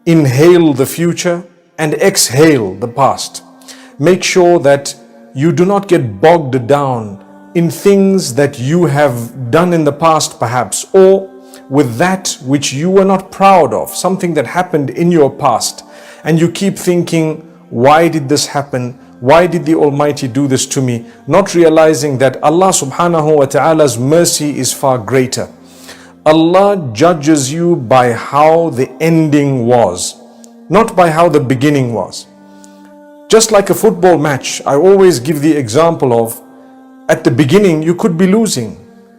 inhale the future and exhale the past. Make sure that you do not get bogged down in things that you have done in the past perhaps, or with that which you were not proud of, something that happened in your past, and you keep thinking, why did this happen? Why did the Almighty do this to me? Not realizing that Allah subhanahu wa ta'ala's mercy is far greater. Allah judges you by how the ending was, not by how the beginning was. Just like a football match, I always give the example of, at the beginning you could be losing,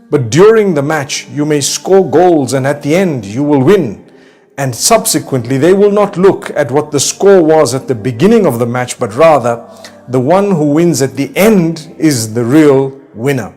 but during the match you may score goals and at the end you will win. And subsequently they will not look at what the score was at the beginning of the match, but rather the one who wins at the end is the real winner.